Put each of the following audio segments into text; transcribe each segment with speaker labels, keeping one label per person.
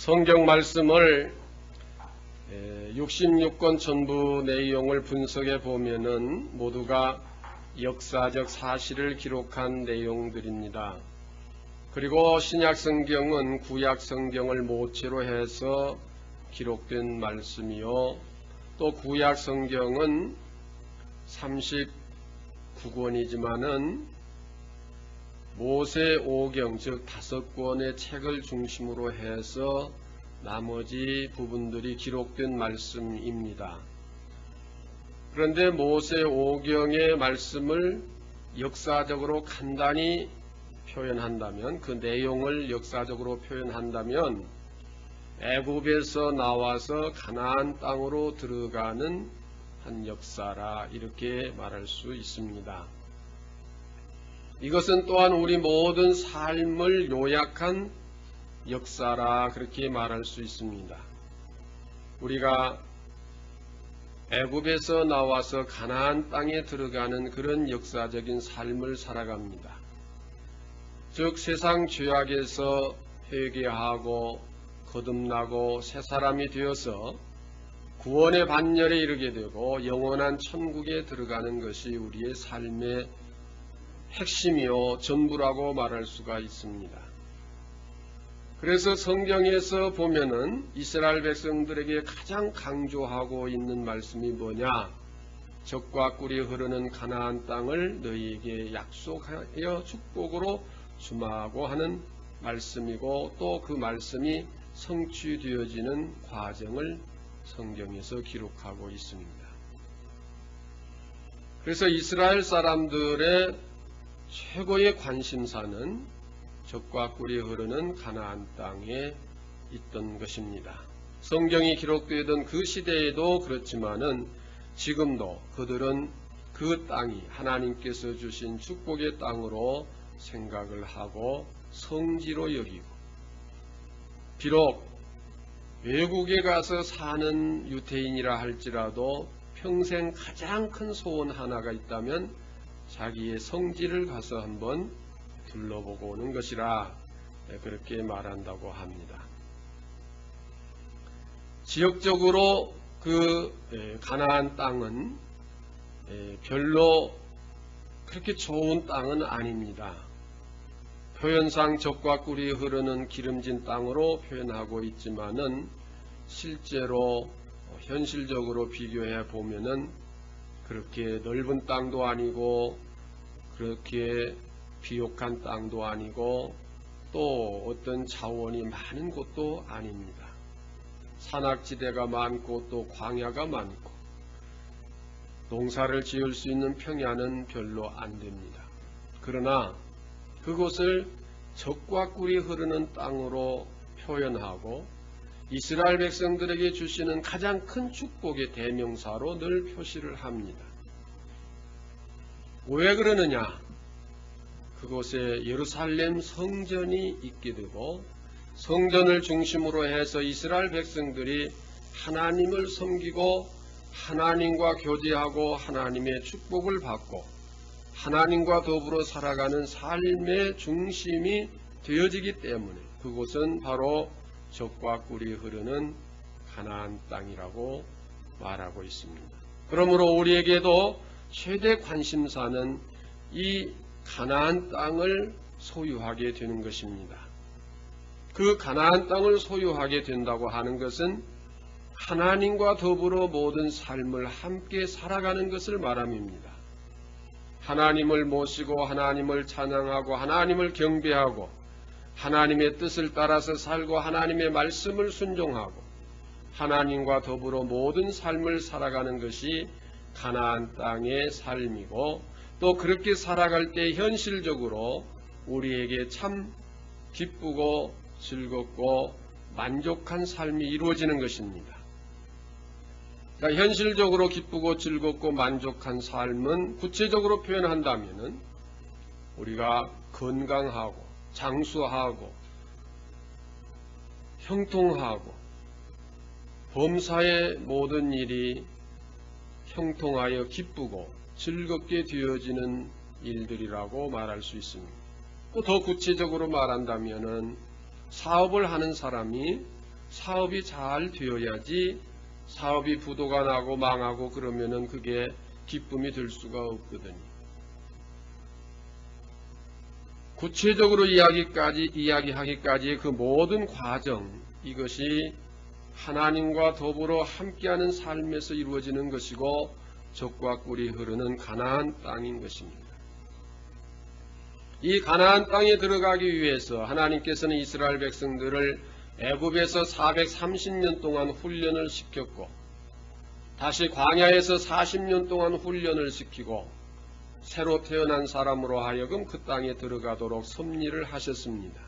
Speaker 1: 성경 말씀을 66권 전부 내용을 분석해 보면은 모두가 역사적 사실을 기록한 내용들입니다. 그리고 신약 성경은 구약 성경을 모체로 해서 기록된 말씀이요. 또 구약 성경은 39권이지만은 모세 오경 즉 5권의 책을 중심으로 해서 나머지 부분들이 기록된 말씀입니다. 그런데 모세 오경의 말씀을 역사적으로 간단히 표현한다면, 그 내용을 역사적으로 표현한다면 애굽에서 나와서 가나안 땅으로 들어가는 한 역사라 이렇게 말할 수 있습니다. 이것은 또한 우리 모든 삶을 요약한 역사라 그렇게 말할 수 있습니다. 우리가 애굽에서 나와서 가나안 땅에 들어가는 그런 역사적인 삶을 살아갑니다. 즉 세상 죄악에서 회개하고 거듭나고 새 사람이 되어서 구원의 반열에 이르게 되고 영원한 천국에 들어가는 것이 우리의 삶의 핵심이요 전부라고 말할 수가 있습니다. 그래서 성경에서 보면은 이스라엘 백성들에게 가장 강조하고 있는 말씀이 뭐냐? 젖과 꿀이 흐르는 가나안 땅을 너희에게 약속하여 축복으로 주마하고 하는 말씀이고, 또 그 말씀이 성취되어지는 과정을 성경에서 기록하고 있습니다. 그래서 이스라엘 사람들의 최고의 관심사는 젖과 꿀이 흐르는 가나안 땅에 있던 것입니다. 성경이 기록되던 그 시대에도 그렇지만은 지금도 그들은 그 땅이 하나님께서 주신 축복의 땅으로 생각을 하고 성지로 여기고, 비록 외국에 가서 사는 유태인이라 할지라도 평생 가장 큰 소원 하나가 있다면 자기의 성지를 가서 한번 둘러보고 오는 것이라 그렇게 말한다고 합니다. 지역적으로 그 가나안 땅은 별로 그렇게 좋은 땅은 아닙니다. 표현상 젖과 꿀이 흐르는 기름진 땅으로 표현하고 있지만은 실제로 현실적으로 비교해 보면은 그렇게 넓은 땅도 아니고 그렇게 비옥한 땅도 아니고 또 어떤 자원이 많은 곳도 아닙니다. 산악지대가 많고 또 광야가 많고 농사를 지을 수 있는 평야는 별로 안 됩니다. 그러나 그곳을 젖과 꿀이 흐르는 땅으로 표현하고 이스라엘 백성들에게 주시는 가장 큰 축복의 대명사로 늘 표시를 합니다. 왜 그러느냐? 그곳에 예루살렘 성전이 있게 되고 성전을 중심으로 해서 이스라엘 백성들이 하나님을 섬기고 하나님과 교제하고 하나님의 축복을 받고 하나님과 더불어 살아가는 삶의 중심이 되어지기 때문에 그곳은 바로 젖과 꿀이 흐르는 가나안 땅이라고 말하고 있습니다. 그러므로 우리에게도 최대 관심사는 이 가나안 땅을 소유하게 되는 것입니다. 그 가나안 땅을 소유하게 된다고 하는 것은 하나님과 더불어 모든 삶을 함께 살아가는 것을 말함입니다. 하나님을 모시고 하나님을 찬양하고 하나님을 경배하고 하나님의 뜻을 따라서 살고 하나님의 말씀을 순종하고 하나님과 더불어 모든 삶을 살아가는 것이 가나안 땅의 삶이고, 또 그렇게 살아갈 때 현실적으로 우리에게 참 기쁘고 즐겁고 만족한 삶이 이루어지는 것입니다. 그러니까 현실적으로 기쁘고 즐겁고 만족한 삶은 구체적으로 표현한다면은 우리가 건강하고 장수하고 형통하고 범사의 모든 일이 형통하여 기쁘고 즐겁게 되어지는 일들이라고 말할 수 있습니다. 또 더 구체적으로 말한다면은 사업을 하는 사람이 사업이 잘 되어야지 사업이 부도가 나고 망하고 그러면은 그게 기쁨이 될 수가 없거든요. 구체적으로 이야기하기까지 그 모든 과정, 이것이 하나님과 더불어 함께하는 삶에서 이루어지는 것이고 젖과 꿀이 흐르는 가나안 땅인 것입니다. 이 가나안 땅에 들어가기 위해서 하나님께서는 이스라엘 백성들을 애굽에서 430년 동안 훈련을 시켰고 다시 광야에서 40년 동안 훈련을 시키고 새로 태어난 사람으로 하여금 그 땅에 들어가도록 섭리를 하셨습니다.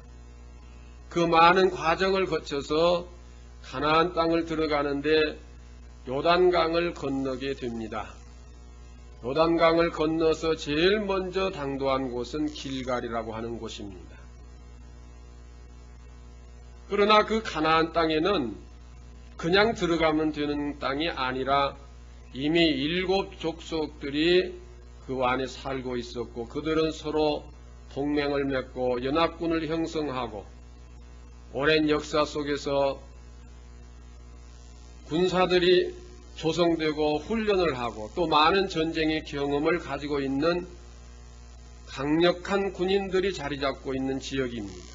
Speaker 1: 그 많은 과정을 거쳐서 가나안 땅을 들어가는데 요단강을 건너게 됩니다. 요단강을 건너서 제일 먼저 당도한 곳은 길갈이라고 하는 곳입니다. 그러나 그 가나안 땅에는 그냥 들어가면 되는 땅이 아니라 이미 7 족속들이 그 안에 살고 있었고 그들은 서로 동맹을 맺고 연합군을 형성하고 오랜 역사 속에서 군사들이 조성되고 훈련을 하고 또 많은 전쟁의 경험을 가지고 있는 강력한 군인들이 자리 잡고 있는 지역입니다.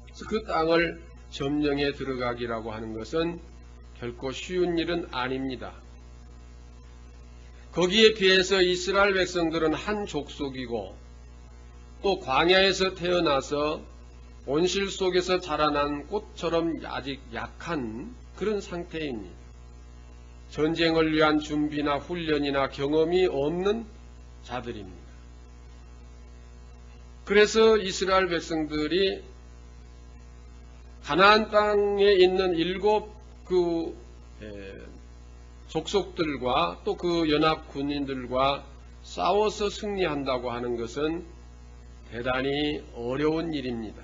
Speaker 1: 그래서 그 땅을 점령해 들어가기라고 하는 것은 결코 쉬운 일은 아닙니다. 거기에 비해서 이스라엘 백성들은 한 족속이고 또 광야에서 태어나서 온실 속에서 자라난 꽃처럼 아직 약한 그런 상태입니다. 전쟁을 위한 준비나 훈련이나 경험이 없는 자들입니다. 그래서 이스라엘 백성들이 가나안 땅에 있는 7 족속들과 또 그 연합 군인들과 싸워서 승리한다고 하는 것은 대단히 어려운 일입니다.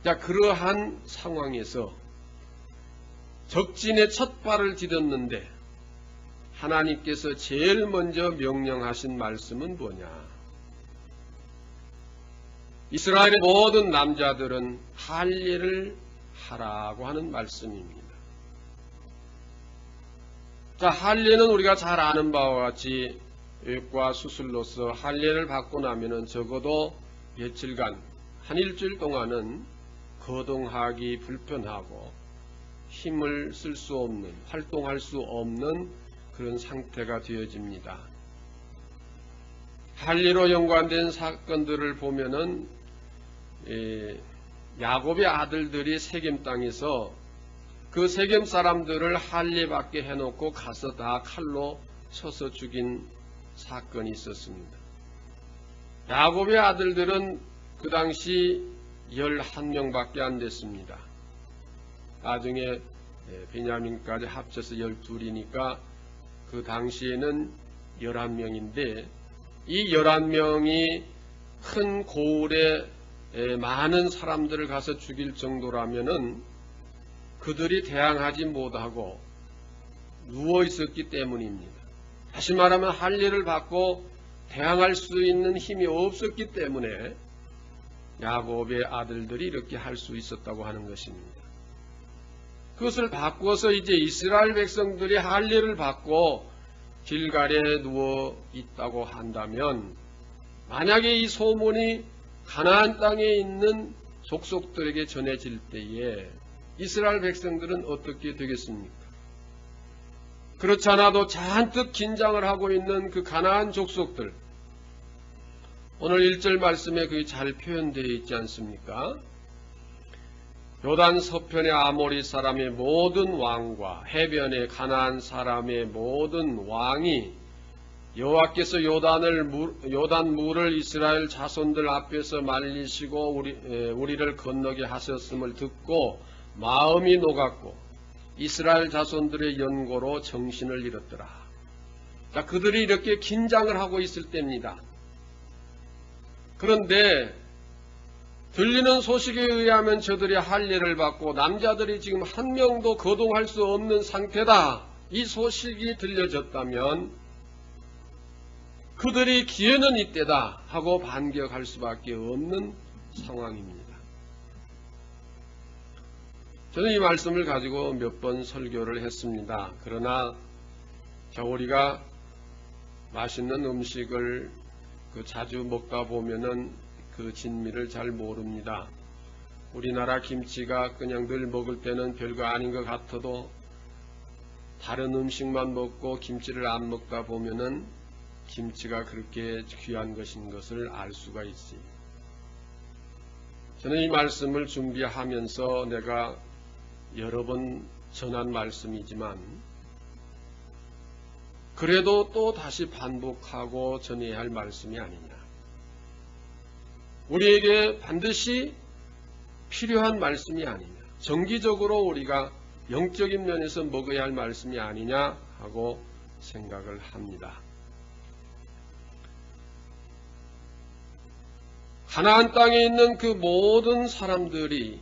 Speaker 1: 자, 그러한 상황에서 적진에 첫 발을 디뎠는데 하나님께서 제일 먼저 명령하신 말씀은 뭐냐? 이스라엘의 모든 남자들은 할례를 하라고 하는 말씀입니다. 자, 할례는 우리가 잘 아는 바와 같이 옅과 수술로서 할례를 받고 나면은 적어도 며칠간 한 일주일 동안은 거동하기 불편하고 힘을 쓸 수 없는, 활동할 수 없는 그런 상태가 되어집니다. 할례로 연관된 사건들을 보면은 야곱의 아들들이 세겜 땅에서 그 세겜 사람들을 할례 받게 해놓고 가서 다 칼로 쳐서 죽인 사건이 있었습니다. 야곱의 아들들은 그 당시 11명밖에 안 됐습니다. 나중에 베냐민까지 합쳐서 12이니까 그 당시에는 11명인데 이 11명이 큰 고을에 많은 사람들을 가서 죽일 정도라면은 그들이 대항하지 못하고 누워 있었기 때문입니다. 다시 말하면 할례를 받고 대항할 수 있는 힘이 없었기 때문에 야곱의 아들들이 이렇게 할 수 있었다고 하는 것입니다. 그것을 바꾸어서 이제 이스라엘 백성들이 할례를 받고 길갈에 누워 있다고 한다면 만약에 이 소문이 가나안 땅에 있는 족속들에게 전해질 때에 이스라엘 백성들은 어떻게 되겠습니까? 그렇지 않아도 잔뜩 긴장을 하고 있는 그 가나안 족속들, 오늘 1절 말씀에 그게 잘 표현되어 있지 않습니까? 요단 서편의 아모리 사람의 모든 왕과 해변의 가나안 사람의 모든 왕이 여호와께서 요단 물을 이스라엘 자손들 앞에서 말리시고 우리를 건너게 하셨음을 듣고 마음이 녹았고 이스라엘 자손들의 연고로 정신을 잃었더라. 자, 그들이 이렇게 긴장을 하고 있을 때입니다. 그런데 들리는 소식에 의하면 저들이 할례를 받고 남자들이 지금 한 명도 거동할 수 없는 상태다. 이 소식이 들려졌다면 그들이 기회는 이때다 하고 반격할 수밖에 없는 상황입니다. 저는 이 말씀을 가지고 몇 번 설교를 했습니다. 그러나 우리가 맛있는 음식을 자주 먹다 보면은 그 진미를 잘 모릅니다. 우리나라 김치가 그냥 늘 먹을 때는 별거 아닌 것 같아도 다른 음식만 먹고 김치를 안 먹다 보면은 김치가 그렇게 귀한 것인 것을 알 수가 있습니다. 저는 이 말씀을 준비하면서 내가 여러 번 전한 말씀이지만 그래도 또 다시 반복하고 전해야 할 말씀이 아니냐. 우리에게 반드시 필요한 말씀이 아니냐. 정기적으로 우리가 영적인 면에서 먹어야 할 말씀이 아니냐 하고 생각을 합니다. 가나안 땅에 있는 그 모든 사람들이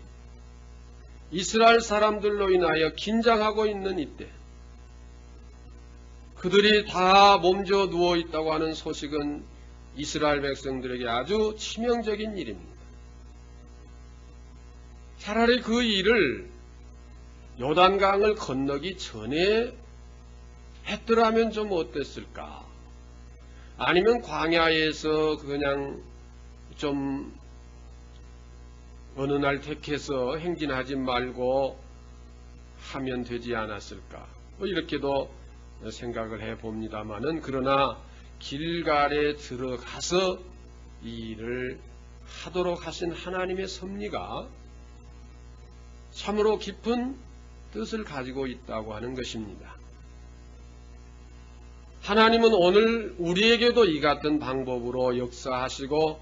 Speaker 1: 이스라엘 사람들로 인하여 긴장하고 있는 이때 그들이 다 몸져 누워 있다고 하는 소식은 이스라엘 백성들에게 아주 치명적인 일입니다. 차라리 그 일을 요단강을 건너기 전에 했더라면 좀 어땠을까? 아니면 광야에서 그냥 좀 어느 날 택해서 행진하지 말고 하면 되지 않았을까? 이렇게도 생각을 해봅니다마는 그러나 길갈에 들어가서 이 일을 하도록 하신 하나님의 섭리가 참으로 깊은 뜻을 가지고 있다고 하는 것입니다. 하나님은 오늘 우리에게도 이 같은 방법으로 역사하시고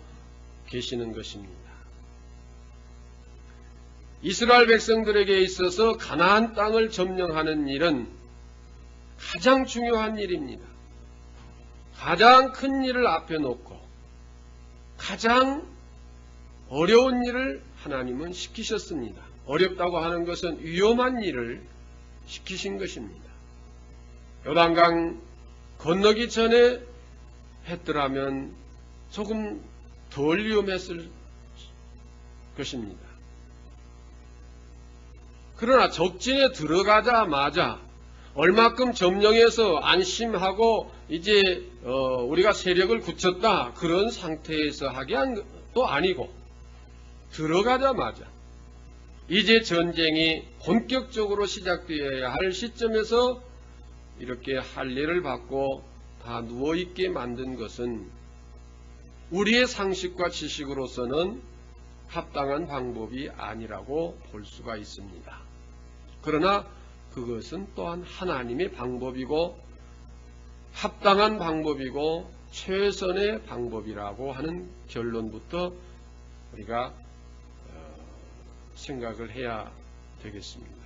Speaker 1: 계시는 것입니다. 이스라엘 백성들에게 있어서 가나안 땅을 점령하는 일은 가장 중요한 일입니다. 가장 큰 일을 앞에 놓고 가장 어려운 일을 하나님은 시키셨습니다. 어렵다고 하는 것은 위험한 일을 시키신 것입니다. 요단강 건너기 전에 했더라면 조금 덜 위험했을 것입니다. 그러나 적진에 들어가자마자 얼마큼 점령해서 안심하고 이제 우리가 세력을 굳혔다 그런 상태에서 하게 한 것도 아니고 들어가자마자 이제 전쟁이 본격적으로 시작되어야 할 시점에서 이렇게 할례를 받고 다 누워있게 만든 것은 우리의 상식과 지식으로서는 합당한 방법이 아니라고 볼 수가 있습니다. 그러나 그것은 또한 하나님의 방법이고 합당한 방법이고 최선의 방법이라고 하는 결론부터 우리가 생각을 해야 되겠습니다.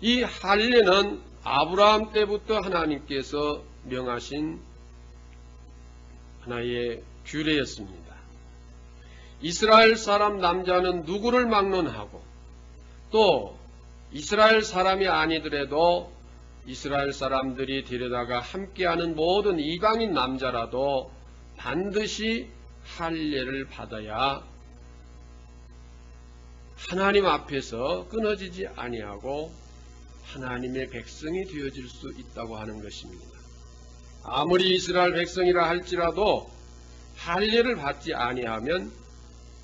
Speaker 1: 이 할례는 아브라함 때부터 하나님께서 명하신 하나의 규례였습니다. 이스라엘 사람 남자는 누구를 막론하고 또 이스라엘 사람이 아니더라도 이스라엘 사람들이 데려다가 함께하는 모든 이방인 남자라도 반드시 할례를 받아야 하나님 앞에서 끊어지지 아니하고 하나님의 백성이 되어질 수 있다고 하는 것입니다. 아무리 이스라엘 백성이라 할지라도 할례를 받지 아니하면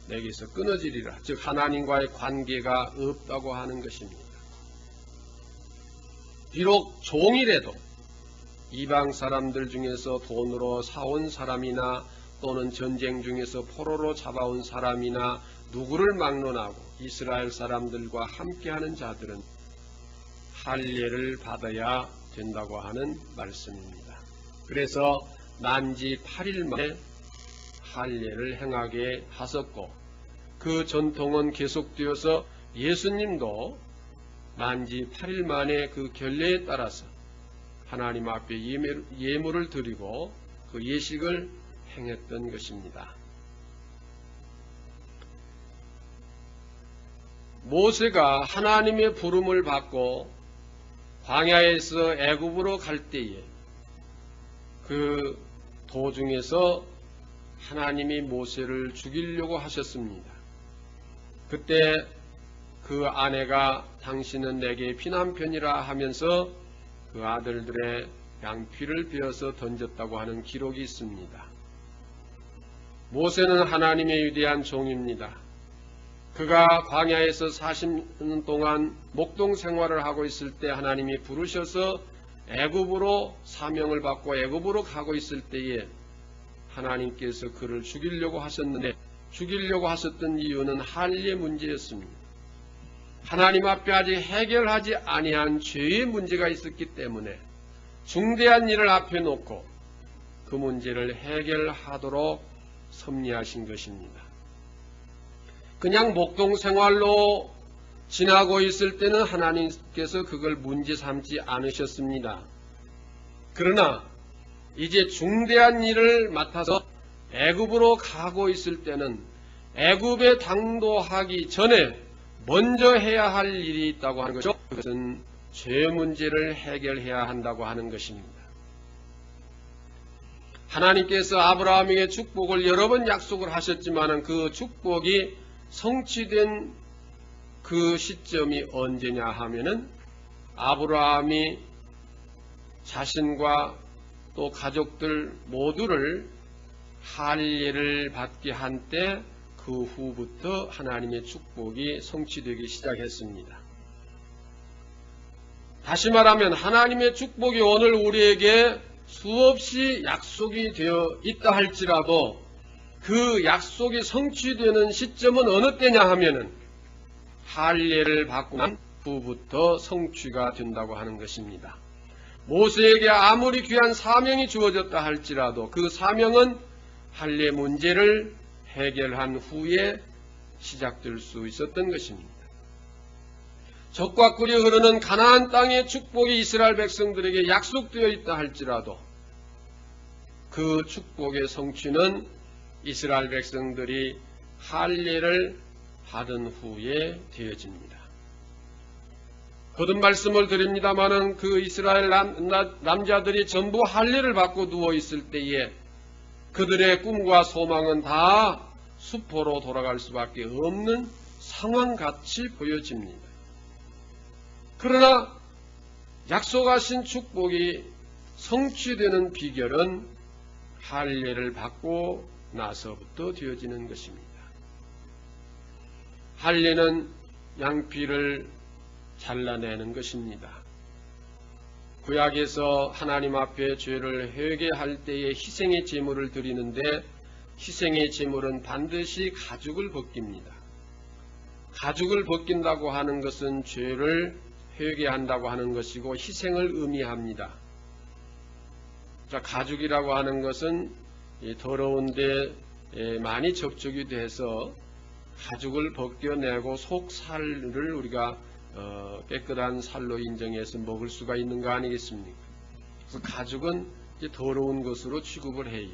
Speaker 1: 내게서 끊어지리라. 즉 하나님과의 관계가 없다고 하는 것입니다. 비록 종이라도 이방 사람들 중에서 돈으로 사온 사람이나 또는 전쟁 중에서 포로로 잡아온 사람이나 누구를 막론하고 이스라엘 사람들과 함께하는 자들은 할례를 받아야 된다고 하는 말씀입니다. 그래서 난지 8일 만에 할례를 행하게 하셨고 그 전통은 계속되어서 예수님도 난지 8일 만에 그 결례에 따라서 하나님 앞에 예물을 드리고 그 예식을 행했던 것입니다. 모세가 하나님의 부름을 받고 광야에서 애굽으로 갈 때에 그 도중에서 하나님이 모세를 죽이려고 하셨습니다. 그때 그 아내가 당신은 내게 피난편이라 하면서 그 아들들의 양피를 베어서 던졌다고 하는 기록이 있습니다. 모세는 하나님의 위대한 종입니다. 그가 광야에서 40년 동안 목동 생활을 하고 있을 때 하나님이 부르셔서 애굽으로 사명을 받고 애굽으로 가고 있을 때에 하나님께서 그를 죽이려고 하셨는데 죽이려고 하셨던 이유는 할례 문제였습니다. 하나님 앞에 아직 해결하지 아니한 죄의 문제가 있었기 때문에 중대한 일을 앞에 놓고 그 문제를 해결하도록 섭리하신 것입니다. 그냥 목동 생활로 지나고 있을 때는 하나님께서 그걸 문제 삼지 않으셨습니다. 그러나 이제 중대한 일을 맡아서 애굽으로 가고 있을 때는 애굽에 당도하기 전에 먼저 해야 할 일이 있다고 하는 것이죠. 그것은 죄 문제를 해결해야 한다고 하는 것입니다. 하나님께서 아브라함에게 축복을 여러 번 약속을 하셨지만 그 축복이 성취된 그 시점이 언제냐 하면은 아브라함이 자신과 또 가족들 모두를 할례를 받게 한 때 그 후부터 하나님의 축복이 성취되기 시작했습니다. 다시 말하면 하나님의 축복이 오늘 우리에게 수없이 약속이 되어 있다 할지라도 그 약속이 성취되는 시점은 어느 때냐 하면은 할례를 받고 난 후부터 성취가 된다고 하는 것입니다. 모세에게 아무리 귀한 사명이 주어졌다 할지라도 그 사명은 할례 문제를 해결한 후에 시작될 수 있었던 것입니다. 젖과 꿀이 흐르는 가나안 땅의 축복이 이스라엘 백성들에게 약속되어 있다 할지라도 그 축복의 성취는 이스라엘 백성들이 할례를 받은 후에 되어집니다. 거듭 말씀을 드립니다마는 그 이스라엘 남자들이 전부 할례를 받고 누워 있을 때에 그들의 꿈과 소망은 다 수포로 돌아갈 수밖에 없는 상황같이 보여집니다. 그러나 약속하신 축복이 성취되는 비결은 할례를 받고 나서부터 되어지는 것입니다. 할례는 양피를 잘라내는 것입니다. 구약에서 하나님 앞에 죄를 회개할 때에 희생의 제물을 드리는데 희생의 제물은 반드시 가죽을 벗깁니다. 가죽을 벗긴다고 하는 것은 죄를 회개한다고 하는 것이고 희생을 의미합니다. 자, 가죽이라고 하는 것은 더러운데 많이 접촉이 돼서 가죽을 벗겨내고 속살을 우리가 깨끗한 살로 인정해서 먹을 수가 있는 거 아니겠습니까? 그래서 가죽은 이제 더러운 것으로 취급을 해요.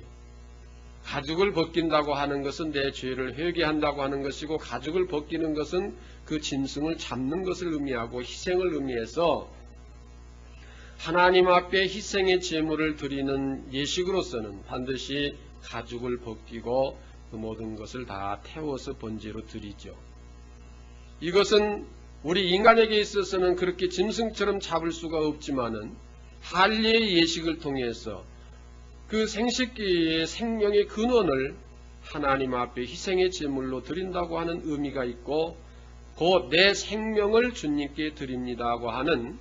Speaker 1: 가죽을 벗긴다고 하는 것은 내 죄를 회개한다고 하는 것이고 가죽을 벗기는 것은 그 짐승을 잡는 것을 의미하고 희생을 의미해서 하나님 앞에 희생의 제물을 드리는 예식으로서는 반드시 가죽을 벗기고 그 모든 것을 다 태워서 번제로 드리죠. 이것은 우리 인간에게 있어서는 그렇게 짐승처럼 잡을 수가 없지만은 할례의 예식을 통해서 그 생식기의 생명의 근원을 하나님 앞에 희생의 제물로 드린다고 하는 의미가 있고 곧 내 생명을 주님께 드립니다고 하는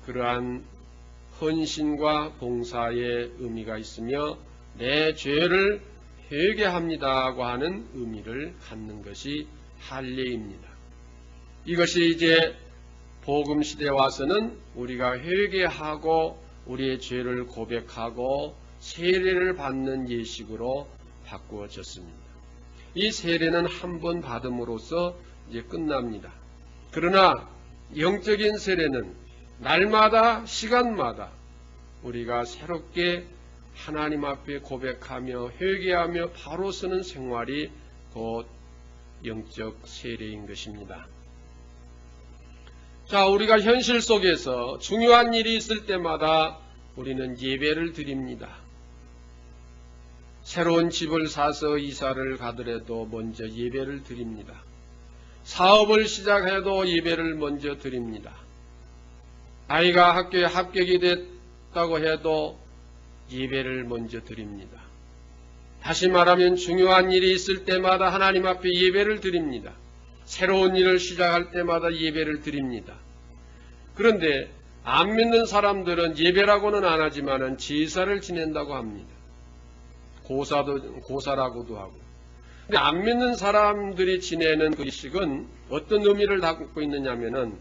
Speaker 1: 그러한 헌신과 봉사의 의미가 있으며 내 죄를 회개합니다고 하는 의미를 갖는 것이 할례입니다. 이것이 이제 복음 시대에 와서는 우리가 회개하고 우리의 죄를 고백하고 세례를 받는 예식으로 바꾸어졌습니다. 이 세례는 한 번 받음으로써 이제 끝납니다. 그러나 영적인 세례는 날마다 시간마다 우리가 새롭게 하나님 앞에 고백하며 회개하며 바로 서는 생활이 곧 영적 세례인 것입니다. 자, 우리가 현실 속에서 중요한 일이 있을 때마다 우리는 예배를 드립니다. 새로운 집을 사서 이사를 가더라도 먼저 예배를 드립니다. 사업을 시작해도 예배를 먼저 드립니다. 아이가 학교에 합격이 됐다고 해도 예배를 먼저 드립니다. 다시 말하면 중요한 일이 있을 때마다 하나님 앞에 예배를 드립니다. 새로운 일을 시작할 때마다 예배를 드립니다. 그런데 안 믿는 사람들은 예배라고는 안 하지만은 제사를 지낸다고 합니다. 고사라고도 하고. 근데 안 믿는 사람들이 지내는 그儀式은 어떤 의미를 담고 있느냐면은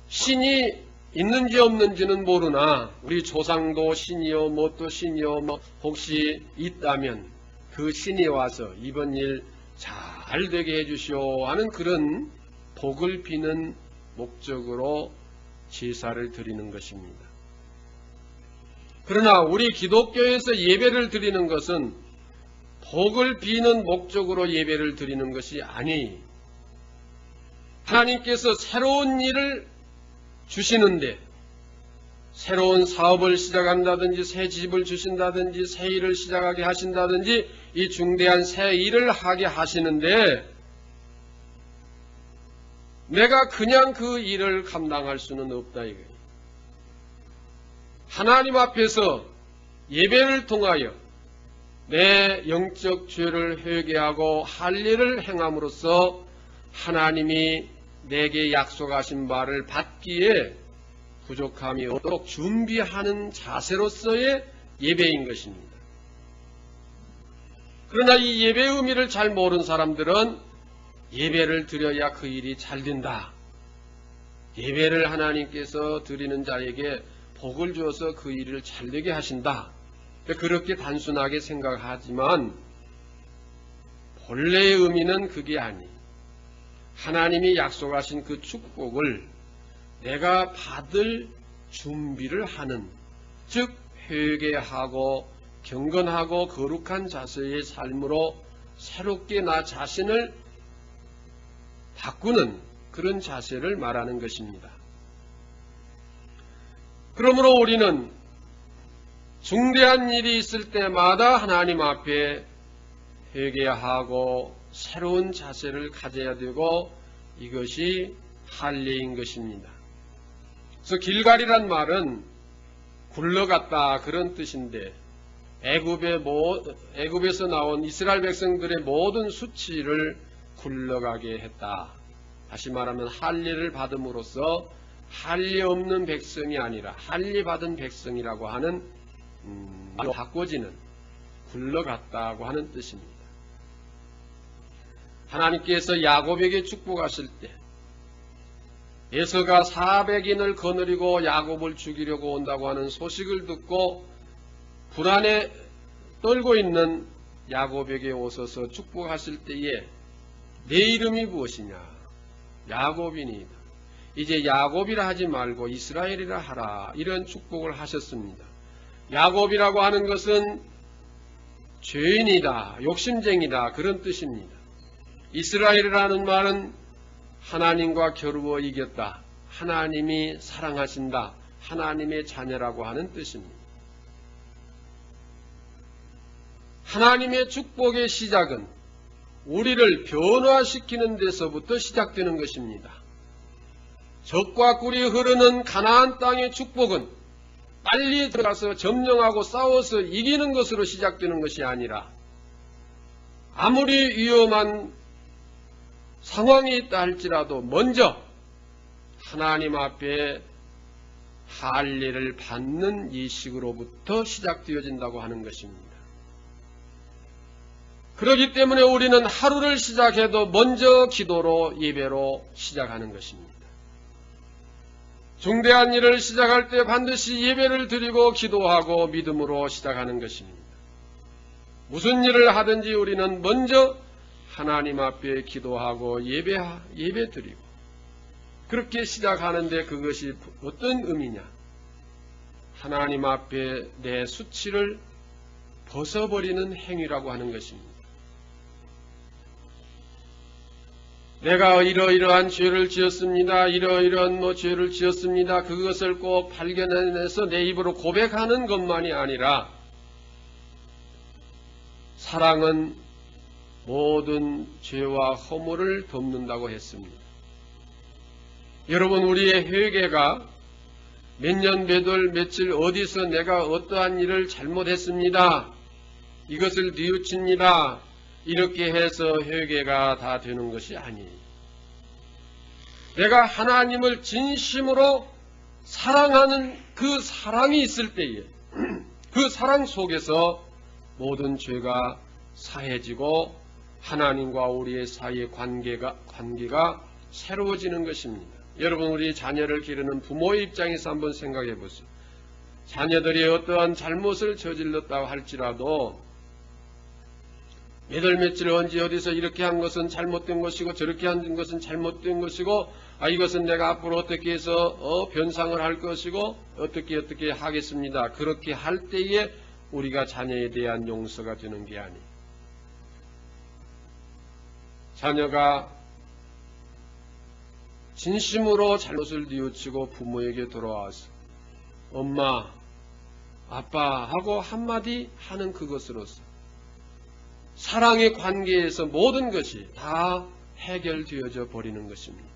Speaker 1: 신이 있는지 없는지는 모르나 우리 조상도 신이요 뭣도 신이요 혹시 있다면 그 신이 와서 이번 일 잘 되게 해주시오 하는 그런 복을 비는 목적으로 제사를 드리는 것입니다. 그러나 우리 기독교에서 예배를 드리는 것은 복을 비는 목적으로 예배를 드리는 것이 아니, 하나님께서 새로운 일을 주시는데 새로운 사업을 시작한다든지 새 집을 주신다든지 새 일을 시작하게 하신다든지 이 중대한 새 일을 하게 하시는데 내가 그냥 그 일을 감당할 수는 없다 이거예요. 하나님 앞에서 예배를 통하여 내 영적 죄를 회개하고 할 일을 행함으로써 하나님이 내게 약속하신 바를 받기에 부족함이 없도록 준비하는 자세로서의 예배인 것입니다. 그러나 이 예배의 의미를 잘 모르는 사람들은 예배를 드려야 그 일이 잘 된다. 예배를 하나님께서 드리는 자에게 복을 주어서 그 일을 잘 되게 하신다. 그렇게 단순하게 생각하지만 본래의 의미는 그게 아니. 하나님이 약속하신 그 축복을 내가 받을 준비를 하는, 즉 회개하고 경건하고 거룩한 자세의 삶으로 새롭게 나 자신을 바꾸는 그런 자세를 말하는 것입니다. 그러므로 우리는 중대한 일이 있을 때마다 하나님 앞에 회개하고 새로운 자세를 가져야 되고 이것이 할례인 것입니다. 그래서 길갈이란 말은 굴러갔다 그런 뜻인데 애굽에서 나온 이스라엘 백성들의 모든 수치를 굴러가게 했다. 다시 말하면 할례를 받음으로써 할례 없는 백성이 아니라 할례 받은 백성이라고 하는 바꿔지는 굴러갔다고 하는 뜻입니다. 하나님께서 야곱에게 축복하실 때 에서가 400인을 거느리고 야곱을 죽이려고 온다고 하는 소식을 듣고 불안에 떨고 있는 야곱에게 오셔서 축복하실 때에 내 이름이 무엇이냐? 야곱이니이다. 이제 야곱이라 하지 말고 이스라엘이라 하라. 이런 축복을 하셨습니다. 야곱이라고 하는 것은 죄인이다, 욕심쟁이다 그런 뜻입니다. 이스라엘이라는 말은 하나님과 겨루어 이겼다, 하나님이 사랑하신다, 하나님의 자녀라고 하는 뜻입니다. 하나님의 축복의 시작은 우리를 변화시키는 데서부터 시작되는 것입니다. 적과 꿀이 흐르는 가나안 땅의 축복은 빨리 들어가서 점령하고 싸워서 이기는 것으로 시작되는 것이 아니라 아무리 위험한 상황이 있다 할지라도 먼저 하나님 앞에 할례를 받는 이식으로부터 시작되어진다고 하는 것입니다. 그렇기 때문에 우리는 하루를 시작해도 먼저 기도로 예배로 시작하는 것입니다. 중대한 일을 시작할 때 반드시 예배를 드리고 기도하고 믿음으로 시작하는 것입니다. 무슨 일을 하든지 우리는 먼저 하나님 앞에 기도하고 예배 드리고 그렇게 시작하는데 그것이 어떤 의미냐? 하나님 앞에 내 수치를 벗어버리는 행위라고 하는 것입니다. 내가 이러이러한 죄를 지었습니다. 이러이러한 죄를 지었습니다. 그것을 꼭 발견해내서 내 입으로 고백하는 것만이 아니라 사랑은 모든 죄와 허물을 덮는다고 했습니다. 여러분, 우리의 회개가 몇 년, 몇 월, 며칠 어디서 내가 어떠한 일을 잘못했습니다, 이것을 뉘우칩니다, 이렇게 해서 회개가 다 되는 것이 아니에요. 내가 하나님을 진심으로 사랑하는 그 사랑이 있을 때에 그 사랑 속에서 모든 죄가 사해지고 하나님과 우리의 사이의 관계가 새로워지는 것입니다. 여러분, 우리 자녀를 기르는 부모의 입장에서 한번 생각해 보세요. 자녀들이 어떠한 잘못을 저질렀다고 할지라도 몇월 며칠 언제 어디서 이렇게 한 것은 잘못된 것이고 저렇게 한 것은 잘못된 것이고 이것은 내가 앞으로 어떻게 해서 변상을 할 것이고 어떻게 하겠습니다, 그렇게 할 때에 우리가 자녀에 대한 용서가 되는 게 아니에요. 자녀가 진심으로 잘못을 뉘우치고 부모에게 돌아와서 엄마, 아빠 하고 한마디 하는 그것으로서 사랑의 관계에서 모든 것이 다 해결되어져 버리는 것입니다.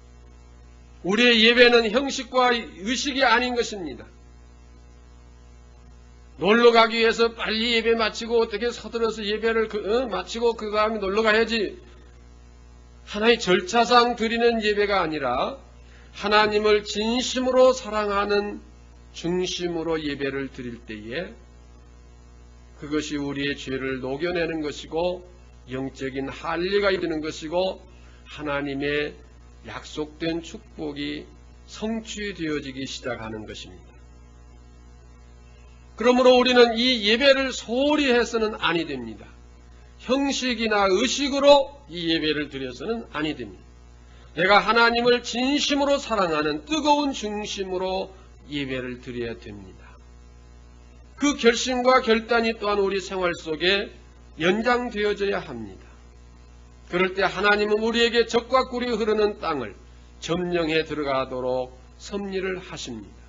Speaker 1: 우리의 예배는 형식과 의식이 아닌 것입니다. 놀러 가기 위해서 빨리 예배 마치고 어떻게 서둘러서 예배를 마치고 그 다음에 놀러 가야지, 하나의 절차상 드리는 예배가 아니라 하나님을 진심으로 사랑하는 중심으로 예배를 드릴 때에 그것이 우리의 죄를 녹여내는 것이고 영적인 할례가 이루는 것이고 하나님의 약속된 축복이 성취되어지기 시작하는 것입니다. 그러므로 우리는 이 예배를 소홀히 해서는 아니 됩니다. 형식이나 의식으로 이 예배를 드려서는 아니 됩니다. 내가 하나님을 진심으로 사랑하는 뜨거운 중심으로 예배를 드려야 됩니다. 그 결심과 결단이 또한 우리 생활 속에 연장되어져야 합니다. 그럴 때 하나님은 우리에게 적과 꿀이 흐르는 땅을 점령해 들어가도록 섭리를 하십니다.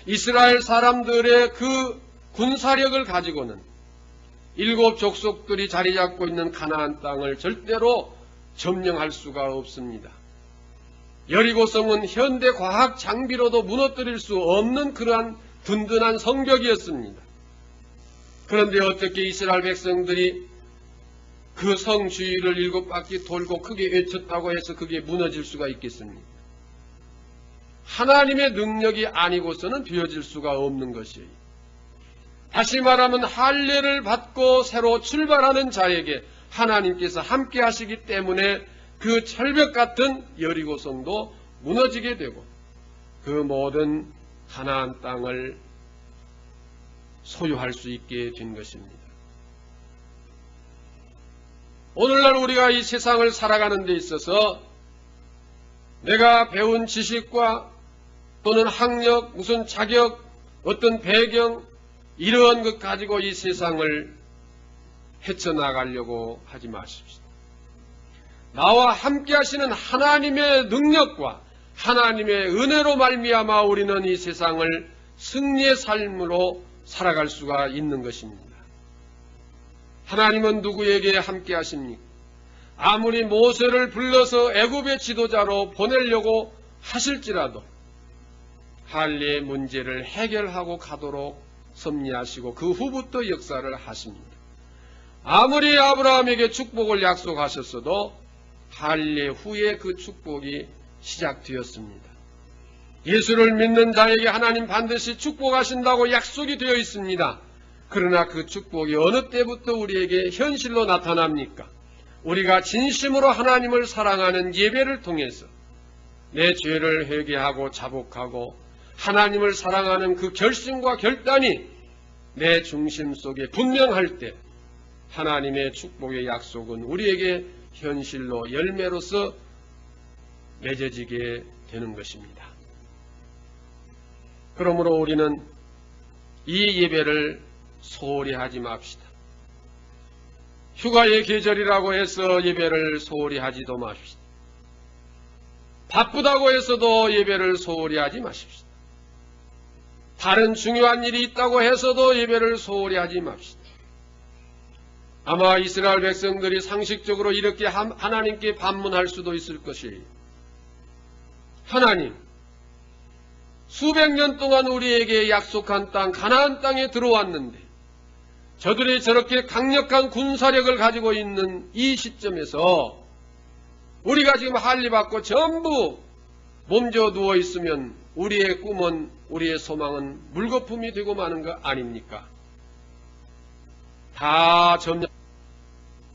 Speaker 1: 이스라엘 사람들의 그 군사력을 가지고는 7 족속들이 자리 잡고 있는 가나안 땅을 절대로 점령할 수가 없습니다. 여리고성은 현대 과학 장비로도 무너뜨릴 수 없는 그러한 든든한 성벽이었습니다. 그런데 어떻게 이스라엘 백성들이 그 성 주위를 7바퀴 돌고 크게 외쳤다고 해서 그게 무너질 수가 있겠습니까? 하나님의 능력이 아니고서는 되어질 수가 없는 것이에요. 다시 말하면 할례를 받고 새로 출발하는 자에게 하나님께서 함께 하시기 때문에 그 철벽 같은 여리고성도 무너지게 되고 그 모든 가나안 땅을 소유할 수 있게 된 것입니다. 오늘날 우리가 이 세상을 살아가는 데 있어서 내가 배운 지식과 또는 학력, 무슨 자격, 어떤 배경 이러한 것 가지고 이 세상을 헤쳐나가려고 하지 마십시오. 나와 함께 하시는 하나님의 능력과 하나님의 은혜로 말미암아 우리는 이 세상을 승리의 삶으로 살아갈 수가 있는 것입니다. 하나님은 누구에게 함께 하십니까? 아무리 모세를 불러서 애굽의 지도자로 보내려고 하실지라도 할례의 문제를 해결하고 가도록 섭리하시고 그 후부터 역사를 하십니다. 아무리 아브라함에게 축복을 약속하셨어도 할례 후에 그 축복이 시작되었습니다. 예수를 믿는 자에게 하나님 반드시 축복하신다고 약속이 되어 있습니다. 그러나 그 축복이 어느 때부터 우리에게 현실로 나타납니까? 우리가 진심으로 하나님을 사랑하는 예배를 통해서 내 죄를 회개하고 자복하고 하나님을 사랑하는 그 결심과 결단이 내 중심 속에 분명할 때 하나님의 축복의 약속은 우리에게 현실로 열매로서 맺어지게 되는 것입니다. 그러므로 우리는 이 예배를 소홀히 하지 맙시다. 휴가의 계절이라고 해서 예배를 소홀히 하지도 마십시다. 바쁘다고 해서도 예배를 소홀히 하지 마십시다. 다른 중요한 일이 있다고 해서도 예배를 소홀히 하지 맙시다. 아마 이스라엘 백성들이 상식적으로 이렇게 하나님께 반문할 수도 있을 것이에요. 하나님, 수백 년 동안 우리에게 약속한 땅, 가나안 땅에 들어왔는데 저들이 저렇게 강력한 군사력을 가지고 있는 이 시점에서 우리가 지금 할례받고 전부 몸져 누워 있으면 우리의 꿈은, 우리의 소망은 물거품이 되고 마는 거 아닙니까? 다 점령,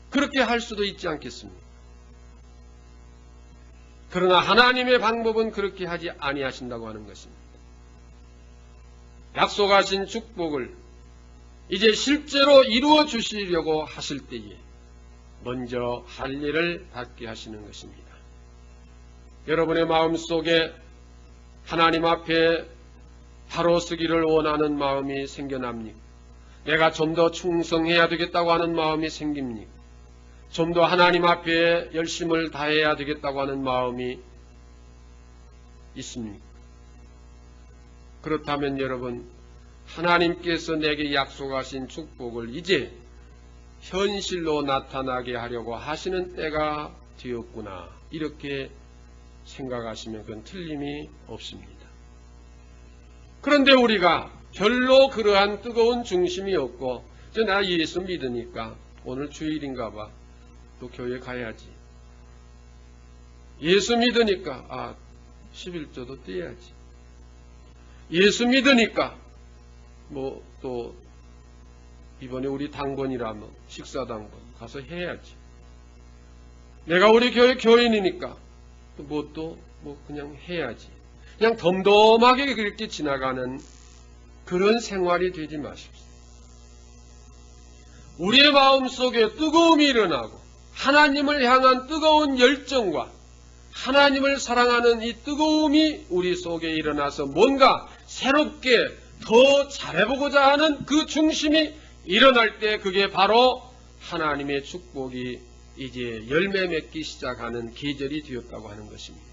Speaker 1: 그렇게 할 수도 있지 않겠습니까? 그러나 하나님의 방법은 그렇게 하지 아니하신다고 하는 것입니다. 약속하신 축복을 이제 실제로 이루어 주시려고 하실 때에 먼저 할례를 받게 하시는 것입니다. 여러분의 마음속에 하나님 앞에 바로 서기를 원하는 마음이 생겨납니까? 내가 좀 더 충성해야 되겠다고 하는 마음이 생깁니까? 좀 더 하나님 앞에 열심을 다해야 되겠다고 하는 마음이 있습니까? 그렇다면 여러분, 하나님께서 내게 약속하신 축복을 이제 현실로 나타나게 하려고 하시는 때가 되었구나, 이렇게 생각하시면 그건 틀림이 없습니다. 그런데 우리가 별로 그러한 뜨거운 중심이 없고, 나 예수 믿으니까 오늘 주일인가 봐, 또 교회 가야지. 예수 믿으니까 11조도 떼야지. 예수 믿으니까 또 이번에 우리 당번이라면 식사당번 가서 해야지. 내가 우리 교회 교인이니까 그냥 해야지. 그냥 덤덤하게 그렇게 지나가는 그런 생활이 되지 마십시오. 우리의 마음속에 뜨거움이 일어나고 하나님을 향한 뜨거운 열정과 하나님을 사랑하는 이 뜨거움이 우리 속에 일어나서 뭔가 새롭게 더 잘해보고자 하는 그 중심이 일어날 때 그게 바로 하나님의 축복이 이제 열매 맺기 시작하는 계절이 되었다고 하는 것입니다.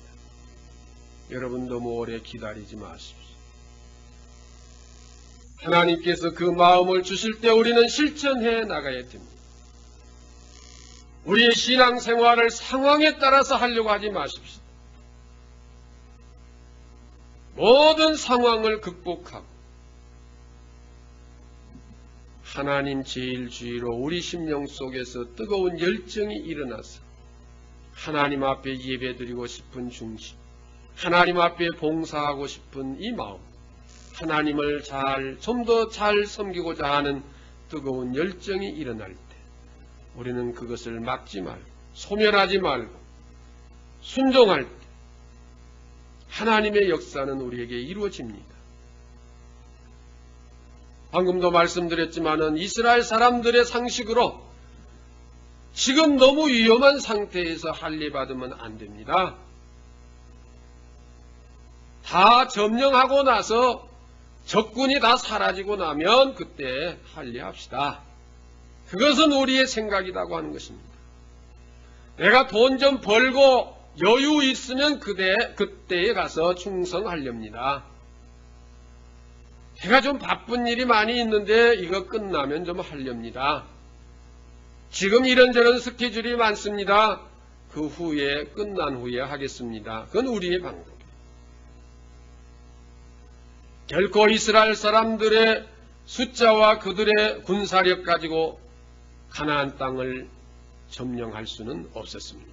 Speaker 1: 여러분 너무 오래 기다리지 마십시오. 하나님께서 그 마음을 주실 때 우리는 실천해 나가야 됩니다. 우리의 신앙생활을 상황에 따라서 하려고 하지 마십시오. 모든 상황을 극복하고 하나님 제일주의로 우리 심령 속에서 뜨거운 열정이 일어나서 하나님 앞에 예배드리고 싶은 중심, 하나님 앞에 봉사하고 싶은 이 마음, 하나님을 좀 더 잘 섬기고자 하는 뜨거운 열정이 일어날 때 우리는 그것을 막지 말고 소멸하지 말고 순종할 때 하나님의 역사는 우리에게 이루어집니다. 방금도 말씀드렸지만은 이스라엘 사람들의 상식으로 지금 너무 위험한 상태에서 할례받으면 안 됩니다. 다 점령하고 나서 적군이 다 사라지고 나면 그때 할례합시다. 그것은 우리의 생각이라고 하는 것입니다. 내가 돈 좀 벌고 여유 있으면 그때에 가서 충성하렵니다. 제가 좀 바쁜 일이 많이 있는데 이거 끝나면 좀 하렵니다. 지금 이런저런 스케줄이 많습니다. 그 후에 끝난 후에 하겠습니다. 그건 우리의 방법이에요. 결코 이스라엘 사람들의 숫자와 그들의 군사력 가지고 가나안 땅을 점령할 수는 없었습니다.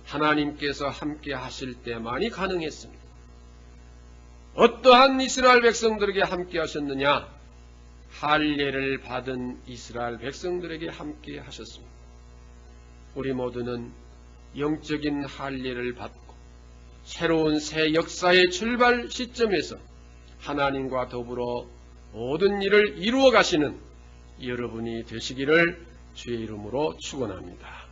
Speaker 1: 하나님께서 함께 하실 때만이 가능했습니다. 어떠한 이스라엘 백성들에게 함께 하셨느냐? 할례를 받은 이스라엘 백성들에게 함께 하셨습니다. 우리 모두는 영적인 할례를 받고 새로운 새 역사의 출발 시점에서 하나님과 더불어 모든 일을 이루어 가시는 여러분이 되시기를 주의 이름으로 축원합니다.